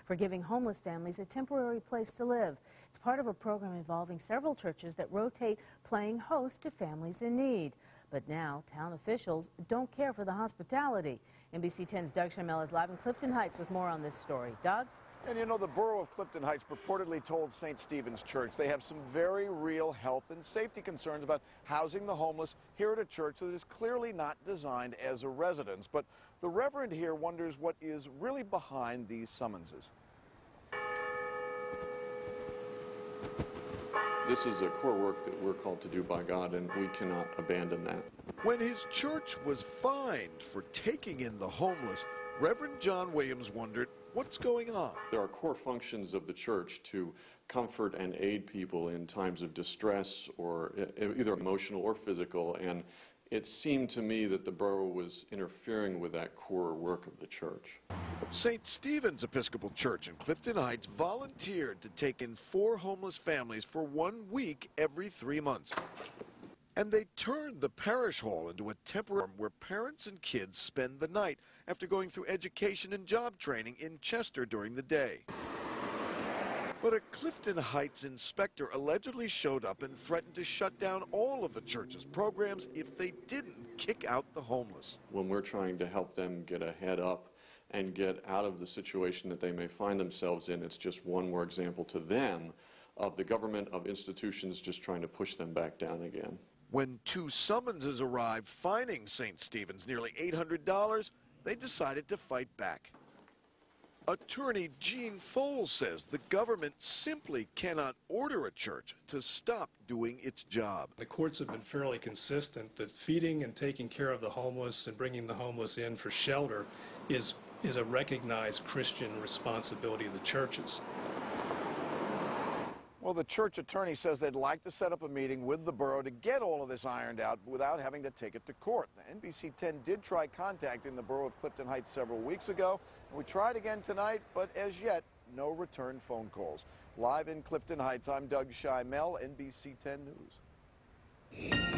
for giving homeless families a temporary place to live. It's part of a program involving several churches that rotate playing host to families in need. But now, town officials don't care for the hospitality. NBC 10's Doug Schimmel is live in Clifton Heights with more on this story. Doug? And you know, the Borough of Clifton Heights purportedly told St. Stephen's Church they have some very real health and safety concerns about housing the homeless here at a church that is clearly not designed as a residence. But the Reverend here wonders what is really behind these summonses. This is a core work that we're called to do by God, and we cannot abandon that. When his church was fined for taking in the homeless, Reverend John Williams wondered what's going on. There are core functions of the church to comfort and aid people in times of distress, or either emotional or physical, and it seemed to me that the borough was interfering with that core work of the church. St. Stephen's Episcopal Church in Clifton Heights volunteered to take in 4 homeless families for 1 week every 3 months. And they turned the parish hall into a temporary where parents and kids spend the night after going through education and job training in Chester during the day. But a Clifton Heights inspector allegedly showed up and threatened to shut down all of the church's programs if they didn't kick out the homeless. When we're trying to help them get a head up and get out of the situation that they may find themselves in, it's just one more example to them of the government, of institutions just trying to push them back down again. When 2 summonses arrived fining St. Stephen's nearly $800, they decided to fight back. Attorney Gene Foles says the government simply cannot order a church to stop doing its job. The courts have been fairly consistent that feeding and taking care of the homeless and bringing the homeless in for shelter is a recognized Christian responsibility of the churches. Well, the church attorney says they'd like to set up a meeting with the borough to get all of this ironed out without having to take it to court. NBC 10 did try contacting the Borough of Clifton Heights several weeks ago. We tried again tonight, but as yet, no return phone calls. Live in Clifton Heights, I'm Doug Schimmel, NBC 10 News.